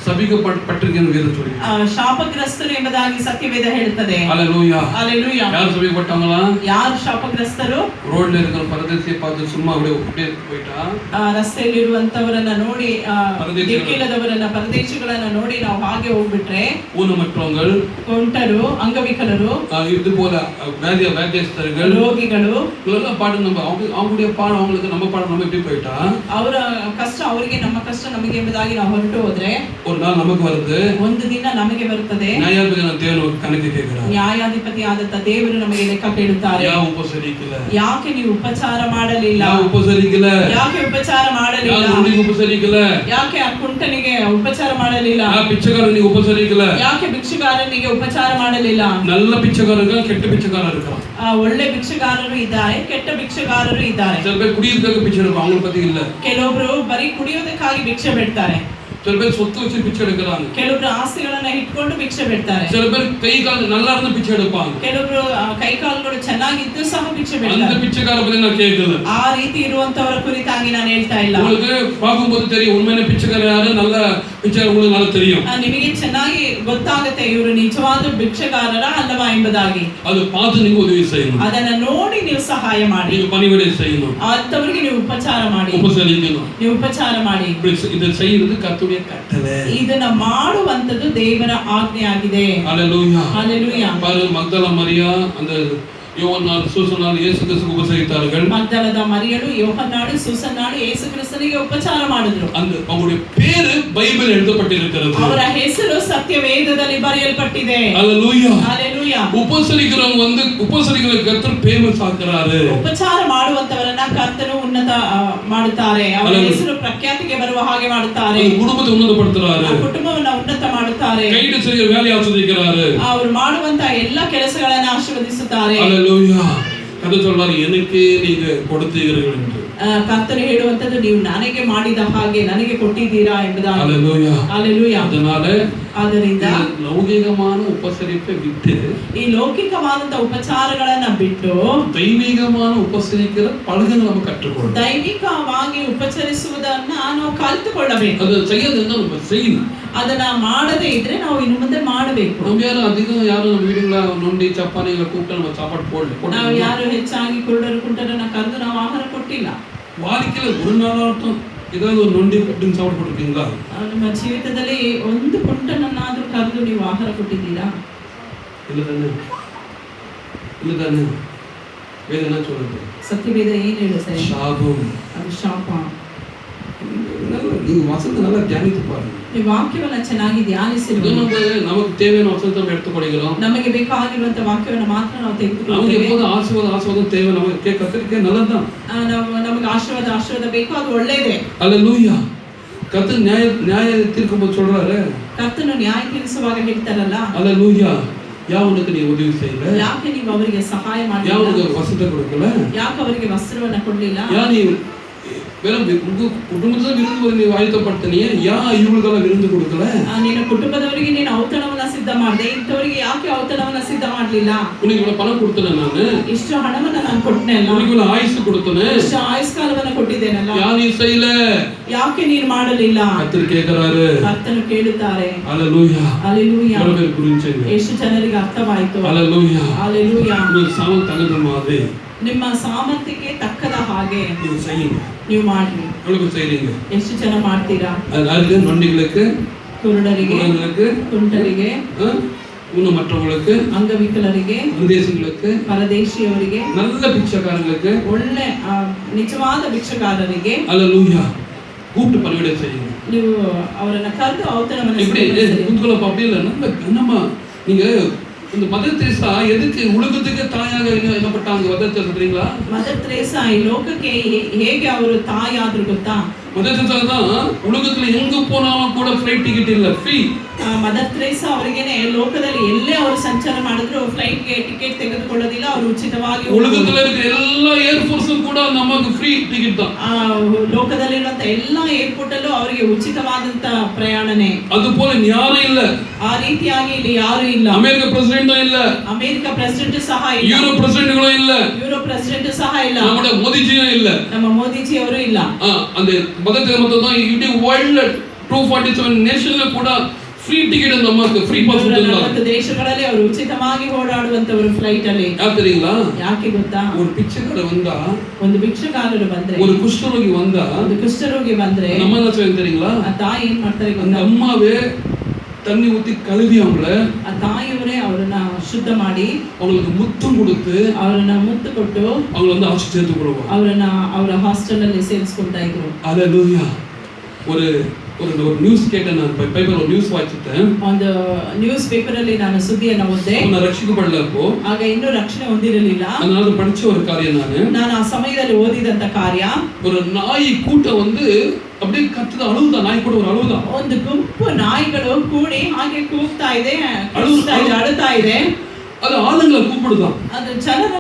சபிக்கப்பட்டிருக்கிறது வேதம் சொல்லுது. ಶಾಪಗ್ರಸ್ತರು ಎಂಬುದಾಗಿ ಸತ್ಯವೇದ ಹೇಳುತ್ತದೆ. ஹalleluya. ஹalleluya. யார் சபிக்கப்பட்டாங்களா? ಯಾರು ಶಾಪಗ್ರಸ್ತರು? ரோட்ல இருக்கிற பரதேசியை பார்த்து சும்மா அப்படியே போயிட்டா, ರಸ್ತೆಯಲ್ಲಿ ಇರುವಂತವರನ್ನ ನೋಡಿ, ದಿಕ್ಕಿಲ್ಲದವರನ್ನ ಪರದೇಶಿಗಳನ್ನ ನೋಡಿ ನಾವು ಹಾಗೆ ಹೋಗ್ಬಿಟ್ರೆ, ஊனமற்றவங்க, ಕುಂಟರು, ಅಂಗವಿಕಲರು, இது போல வியாதியஸ்தர்கள், ರೋಗಿಗಳು இதெல்லாம் பாடு நம்ம அவங்களுடைய பாடம் அவங்களுக்கு, நம்ம பாடம் நம்ம இப்படி போயிட்டா, ಅವರ ಕಷ್ಟ ಅವರಿಗೆ, ನಮ್ಮ ಕಷ್ಟ ನಮಗೆ ಎಂಬುದಾಗಿ ನಾವು ಹೊರಟು ಹೋದ್ರೆ ஒரு நாள் நமக்கு வருது, ಒಂದು ದಿನ ನಮಗೆ ಬರುತ್ತದೆ. ನ್ಯಾಯಾಧಿಪತಿಯ ದೇವರು ಕಣಕ್ಕೆ ಕೇಳ್ತಾರೆ. ನ್ಯಾಯಾಧಿಪತಿ ಆದಂತ ದೇವರು ನಮಗೆ ಲೆಕ್ಕ ಕೇಳುತ್ತಾರೆ. ಯಾಕೆ ನೀವು ಉಪಚಾರ ಮಾಡಲಿಲ್ಲ? ಯಾಕೆ ಉಪಚಾರ ಮಾಡಲಿಲ್ಲ? ಯಾಕೆ ಆ ಕುಂಟನಿಗೆ ಉಪಚಾರ ಮಾಡಲಿಲ್ಲ? பிச்சைக்காரனிಗೆ ಉಪಚಾರಿಕಲ್ಲ. ಯಾಕೆ ಭಿಕ್ಷುಗಾರನಿಗೆ ಉಪಚಾರ ಮಾಡಲಿಲ್ಲ? நல்ல பிச்சைக்காரங்க, ಕೆಟ್ಟ பிச்சைக்காரர் இருக்கான். ಒಳ್ಳೆ ಭಿಕ್ಷುಗಾರರು ಇದ್ದಾರೆ, ಕೆಟ್ಟ ಭಿಕ್ಷುಗಾರರು ಇದ್ದಾರೆ. சில பேர் குடியிருக்க பிச்சை எடுப்பாங்க, அவங்கள பத்தி இல்ல. ಕೆಲವೊಬ್ರು ಬರೀ ಕುಡಿಯೋದಕ್ಕಾಗಿ ಭಿಕ್ಷೆ ಬಿಡ್ತಾರೆ. சில பேர் சொத்து வச்சு பிச்சை எடுக்கறாங்க. ಕೆಲವೊಬ್ರು ಆಸ್ತಿಗಳನ್ನ ಇಟ್ಕೊಂಡು ಭಿಕ್ಷೆ ಬಿಡ್ತಾರೆ. சில பேர் ಕೈ ಕಾಲು நல்லா ಇருந்து பிச்சை எடுப்பாங்க. ಕೆಲವೊಬ್ರು ಕೈ ಕಾಲುಗಳು ಚೆನ್ನಾಗಿದ್ದು ಸಹ ಭಿಕ್ಷೆ ಬಿಡ್ತಾರೆ. அந்த பிச்சைக்கார பத்தி நான் கேட்கல. ಆ ರೀತಿ ಇರುವಂತವರ ಕುರಿತಾಗಿ ನಾನು ಹೇಳ್ತಾ ಇಲ್ಲ. உங்களுக்கு பாக்கும்போது தெரியும் உண்மையான பிச்சைக்கார யாரு, நல்ல பிச்சைக்கார உங்களுக்கு நல்லா தெரியும். ನಿಮಗೆ ಚೆನ್ನಾಗಿ ಗೊತ್ತಾಗುತ್ತೆ ಇವರು ನಿಜವಾದ ಭಿಕ್ಷೆಗಾರರ ಅಲ್ಲವಾ ಎಂಬುದಾಗಿ. ಅದು பார்த்து ನೀವು ಉದವಿ செய்யணும். ಅದನ್ನ ನೋಡಿ ನೀವು ಸಹಾಯ ಮಾಡಿ. ನೀವು பணிவிடை செய்யணும். ಅಂತವರಿಗೆ ನೀವು ಉಪಚಾರ ಮಾಡಿ. ಉಪಸರಿಸணும். ನೀವು ಉಪಚಾರ ಮಾಡಿ. ಇದು செய்யறது ಕರ್ತವ್ಯ ಕಟ್ಟಲೆ. ಇದನ್ನ ಮಾಡುವಂತದ್ದು ದೇವರ ಆಜ್ಞೆಯಾಗಿದೆ. ஹalleluya. ஹalleluya. பாரு மக்தலா மரியா அந்த யோவான் சூசனால் இயேசு கிறிஸ்துவுக்கு உபசரித்தார்கள். மக்தலದ ಮರಿಯಳು ಯೋಹನ್ನಾಳು ಸೂಸನ್ನಾಳು ಯೇಸು ಕ್ರಿಸ್ತನಿಗೆ ಉಪಚಾರ ಮಾಡಿದ್ರು. அந்த அவங்களுடைய பேரு பைபிள் எழுதப்பட்டிருக்கிறது. ಅವರ ಹೆಸರು ಸತ್ಯವೇದದಲ್ಲಿ ಬರೆಯಲ್ಪಟ್ಟಿದೆ. ஹalleluya. ஹalleluya. உபசரிக்கிறவங்க வந்து உபசரிக்கிற கர்த்தர் ஃபேமஸ் ஆக்குறாரு. ಉಪಚಾರ ಮಾಡುವಂತವರನ್ನ ಕರ್ತನು ಉನ್ನತ ಮಾಡುತ್ತಾರೆ. ಅವರ ಹೆಸರು ಪ್ರಖ್ಯಾತಿಗೆ ಬರುವ ಹಾಗೆ ಮಾಡುತ್ತಾರೆ. ಕುಟುಂಬத்தை ಉನ್ನತಪಡಿಸುತ್ತಾರೆ. ಕುಟುಂಬವನ್ನು ಉನ್ನತ ಮಾಡುತ್ತಾರೆ. ಕೈಯಿಂದ செய்ய வேலையை ஆசீர்வதிக்கிறாரு. ಅವರು ಮಾಡುವಂತ ಎಲ್ಲ ಕೆಲಸಗಳನ್ನು ಆಶೀರ್ವದಿಸುತ್ತಾರೆ. ஹalleluya. கர்த்தர் சொல்றாரு, எனக்கு நீங்க கொடுத்தீர்கள் என்று. ಕರ್ತನು ಹೇಳುವಂತದ್ದು, ನೀವು ನನಗೆ ಮಾಡಿದ ಹಾಗೆ ನನಗೆ ಕೊಟ್ಟಿದ್ದೀರಾ ಎಂಬುದಾಗಿ. ஹalleluya. ஹalleluya. ಆದ್ದರಿಂದ ಲೌಕಿಕமான ಉಪಸರಿப்பை விட்டு, ಈ ಲೌಕಿಕವಾದಂತ ಉಪಚಾರಗಳನ್ನ ಬಿಟ್ಟು ದೈವಿಕமான ಉಪಸರಿக்கிற பழகுங்க நம்ம கற்றுக்கொள்ளணும். ದೈವಿಕವಾಗಿ ಉಪಚರಿಸುವುದನ್ನ ನಾವು ಕಲಿತುಕೊಳ್ಳಬೇಕು. ಅದು செய்யದನ್ನ நம்ம செய்யணும். ಅದನ್ನ ಮಾಡದೇ ಇದ್ರೆ ನಾವು ಇನ್ನು ಮುಂದೆ ಮಾಡಬೇಕು. நம்ம ಯಾರು ನಮ್ಮ வீடுங்கள நொண்டி ಚಪಾನಿಗಳ ಕೂಟ நம்ம சாப்பாடு போடல. ನಾವು ಯಾರು ಹೆಚ್ಚಾಗಿ ಕುರುಡರು ಕುಂಟರನ್ನ ಕರೆದು ನಾವು ಆಹಾರ ಕೊಟ್ಟಿಲ್ಲ. வாழ்க்கையில ஒரு நாளாட்டும் ஏதாவது ஒரு நொண்டி கட்டிங் சாப்பாடு போட்டுருக்கீங்களா? ನಿಮ್ಮ ಜೀವಿತದಲ್ಲಿ ಒಂದು ಕುಂಟನನ್ನಾದ್ರೂ ಕರೆದು ನೀವು ಆಹಾರ ಕೊಟ್ಟಿದ್ದೀರಾ? ಇಲ್ಲ ತಾನೆ. ವೇದ என்ன சொல்லுது? ಸತ್ಯವೇದ ಏನು ಹೇಳುತ್ತೆ? ಶಾಪಂ. ಅದು ಶಾಪ. ನೀವು ವಚನ நல்லா ಧ್ಯಾನಿத்து பாருங்க. ಈ ವಾಕ್ಯವನ್ನ ಚೆನ್ನಾಗಿ ಧ್ಯಾನಿಸಿರಿ. நமக்கு தேவையான வசனத்தை நம்ம எடுத்துக்கொள்கிறோம். ನಮಗೆ ಬೇಕಾಗಿರುವಂತ ವಾಕ್ಯವನ್ನು ಮಾತ್ರ ನಾವು ತೆಗೆದುಕೊಳ್ಳುತ್ತೇವೆ. ನಮಗೆ எப்போது ஆசீர்வாத தேவை, நமக்கு கர்த்தருக்கு நல்லதுதான். ನಮಗೆ ಆಶೀರ್ವಾದ ಬೇಕು, ಅದು ಒಳ್ಳೆಯದೇ. ஹalleluya. கர்த்தர் நியாய தீர்க்கும்போது சொல்றாரு, ಕರ್ತನು ನ್ಯಾಯ ತೀರಿಸುವಾಗ ಹೇಳ್ತಾರಲ್ಲ, ஹalleluya, ಯಾವನಿಗೆ ನೀವು ಉದವಿ செய்யல? ಯಾಕೆ ನೀವು ಅವರಿಗೆ ಸಹಾಯ ಮಾಡಲಿಲ್ಲ? ಯಾವನಿಗೆ ವಸತಿ ಕೊಡಲಿಲ್ಲ? ಯಾಕೆ ಅವರಿಗೆ ವಸ್ತ್ರವನ್ನು ಕೊಡಲಿಲ್ಲ? ನೀವು ಕುಟುಂಬದ ವಿರುದ್ಧ ನೀವು ಆಯುಧಪಡ್ತೀನಿ, ಇವುಗಳಿಗೆಲ್ಲ ವಿರುದ್ಧ ಕೊಡಕಲ್ಲ? ನಿನ್ನ ಕುಟುಂಬದವರಿಗೆ ನೀನು ಔತಣವನ್ನ ಸಿದ್ಧ ಮಾಡಿದೆ, ಇಂಥವರಿಗೆ ಯಾಕೆ ಔತಣವನ್ನ ಸಿದ್ಧ ಮಾಡಲಿಲ್ಲ? ನಿನಗೆ ಪಣ ಕೊಡ್ತೇನೆ ನಾನು, ಇಷ್ಟು ಹಣವನ್ನ ನಾನು ಕೊಟ್ಟೆನಲ್ಲ, ನಿನಗೆ ಆಯುಷ್ ಕೊಡ್ತೇನೆ, ಇಷ್ಟು ಆಯುಷ್ಕಾಲವನ್ನ ಕೊಟ್ಟಿದ್ದೇನಲ್ಲ, ಯಾಕೆ ನೀನು ಮಾಡಲಿಲ್ಲ? ಕರ್ತರು ಕೇಳ್ತಾರೆ, ಕರ್ತನು ಕೇಳುತ್ತಾರೆ. Hallelujah, hallelujah. ಗುరించి ಎಷ್ಟು ಜನರಿಗೆ ಅರ್ಥವಾಯಿತು? Hallelujah, hallelujah. ಸಾವು ತಗದ ಮಾದೆ, ನಿಮ್ಮ ಸಾಮರ್ಥ್ಯಕ್ಕೆ ತಕ್ಕದ ಹಾಗೆ ನೀವು ಮಾಡಿ. ಎಷ್ಟು ಜನ ಮಾಡ್ತೀರಾ? நொண்டிகளுக்கு, குருடರಿಗೆ, ಕುಂಟರಿಗೆ, ஊனமற்றவங்களுக்கு, ಅಂಗವಿಕಲರಿಗೆ, ಪರದೇಶಿಗಳಿಗೆ, ಪರದೇಶಿಯವರಿಗೆ, நல்ல பிச்சைக்காரங்களுக்கு, ಒಳ್ಳೆ ನಿಜವಾದ ಭಿಕ್ಷುಗಾರರಿಗೆ, ஹல்லேலூயா, கூப்பிட்டு பணிவிடை செய்யுங்க. ನೀವು ಅವರನ್ನ ಕರೆದು ಔತಣವನ್ನು இப்படி குந்துகள அப்படி இல்ல, நம்ம நீங்க இந்த மதர் தெரேசா எதுக்கு உலகத்துக்கு தாயாக என்னப்பட்டாங்க? மதர் தெரேசா தெரியுங்களா? மதர் தெரேசா ಈ ಲೋಕಕ್ಕೆ ಹೇಗೆ ಅವರು ತಾಯಿಯಾದ್ರು ಗೊತ್ತಾ? ಮದರ್ ತೆರೇಸಾ தான் உலகத்துல எங்க போனாலும் கூட ಫ್ಲೈಟ್ ಟಿಕೆಟ್ ಇಲ್ಲ, ಫ್ರೀ. ಮದರ್ ತೆರೇಸಾ ಅವರಿಗೆನೇ ಲೋಕದಲ್ಲಿ ಎಲ್ಲೇ ಅವರು ಸಂಚಾರ ಮಾಡಿದ್ರು ಫ್ಲೈಟ್ ಗೆ ಟಿಕೆಟ್ ತೆಗೆದುಕೊಳ್ಳೋದಿಲ್ಲ, ಅವರು ಉಚಿತವಾಗಿ. ಉಲಗದಲ್ಲಿ ಇರುವ ಎಲ್ಲಾ ಏರ್ಫೋರ್ಸ್ ಕೂಡ ನಮಗೆ ಫ್ರೀ ಟಿಕೆಟ್ தான். ಲೋಕದಲ್ಲಿ ಇರುವಂತ ಎಲ್ಲಾ ಏರ್ಪೋರ್ಟ್ ಅಲ್ಲೂ ಅವರಿಗೆ ಉಚಿತವಾದಂತ ಪ್ರಯಾಣನೇ. அதுபோல ಯಾರು ಇಲ್ಲ, ಆ ರೀತಿಯಾಗಿ ಇಲ್ಲಿ ಯಾರು ಇಲ್ಲ. ಅಮೆರಿಕ ಪ್ರೆಸಿಡೆಂಟ್ ಇಲ್ಲ, ಅಮೆರಿಕ ಪ್ರೆಸಿಡೆಂಟ್ ಸಹ ಇಲ್ಲ, ಯುರೋಪ್ ಪ್ರೆಸಿಡೆಂಟ್ಗಳು ಇಲ್ಲ, ಯುರೋಪ್ ಪ್ರೆಸಿಡೆಂಟ್ ಸಹ ಇಲ್ಲ, ನಮ್ಮ ಮೋದಿಜಿ ಇಲ್ಲ, ನಮ್ಮ ಮೋದಿಜಿ ಅವರು ಇಲ್ಲ. அந்த மதத்தை மட்டும் தான் இடி ವರ್ಲ್ಡ್ 247 ನೇಷನ್ ಕೂಡ ಫ್ರೀ ಟಿಕೆಟ್ ಅಂತ ಅಮ್ಮಕ್ಕೆ ಫ್ರೀ ಪಾಸ್ ಕೊಟ್ಟಿಲ್ಲ. 40 ದೇಶಗಳಲ್ಲಿ ಅವರು ಉಚಿತವಾಗಿ ಓಡಾಡುವಂತವರು ಫ್ಲೈಟ್ ಅಲ್ಲಿ. ಯಾಕಂದ್ರೆ ಯಾಕೆ ಗೊತ್ತಾ? ಒಂದು ಭಿಕ್ಷುಕರು ಬಂದ, ಒಂದು ಭಿಕ್ಷುಕಾರರು ಬಂದ್ರೆ, ಒಂದು ಕುಷ್ಠರೋಗಿ ಬಂದ, ಒಂದು ಕುಷ್ಠರೋಗಿ ಬಂದ್ರೆ ನಮ್ಮನ್ನ தெரியுங்களா? ಆ ತಾಯಿ ಏನ್ ಮಾಡ್ತಾರೆ ಗೊತ್ತಾ? ಅಮ್ಮವೇ தண்ணி ஊத்தி கழுவி அவங்கள, ಆ ತಾಯಿಯವರೇ ಅವರನ್ನ ಶುದ್ಧ ಮಾಡಿ அவங்களுக்கு முத்தம் கொடுத்து ಅವರನ್ನ ಮುತ್ತು ಕೊಟ್ಟು அவங்கள வந்து ஆட்சி சேர்த்து கொள்வாங்க. ಅವರನ್ನ ಅವರ ಹಾಸ್ಟೆಲ್ ಅಲ್ಲಿ ಸೇರಿಸ್ಕೊಳ್ತಾ ಇದ್ರು. அல்லேலூயா. ஒரு ನ್ಯೂಸ್ ಕೇಟ ನಾನು ಪೇಪರ್ ಒಂದು ನ್ಯೂಸ್ ವಾಚಿಸಿದ್ದೆ. ಒಂದು ನ್ಯೂಸ್ ಪೇಪರ್ ಅಲ್ಲಿ ನಾನು ಸುದ್ದಿಯನ್ನು ಓದಿದೆ. ನಾನು ರಕ್ಷಿಸಬಡಲಪ್ಪೋ, ಆಗ ಇನ್ನೂ ರಕ್ಷಣೆ ಹೊಂದಿರಲಿಲ್ಲ. ನಾನು படிச்ச ஒரு காரியம் ನಾನು ಆ ಸಮಯದಲ್ಲಿ ಓದಿದಂತ ಕಾರ್ಯ, ஒரு நாய் கூட்டம் வந்து அப்படியே கத்துது, அழுவுதா. நாய் கூட ஒரு அழுவுதா. ಒಂದು ಗುಂಪು ನಾಯಿಗಳು ಕೂಡಿ ಹಾಗೆ ಕೂಗ್ತಾ ಇದೆ, ಅಳುತ್ತಾ ಇದೆ. ಅದು ಆಳುங்களை கூப்பிடுதா. ಅದು ಜನರ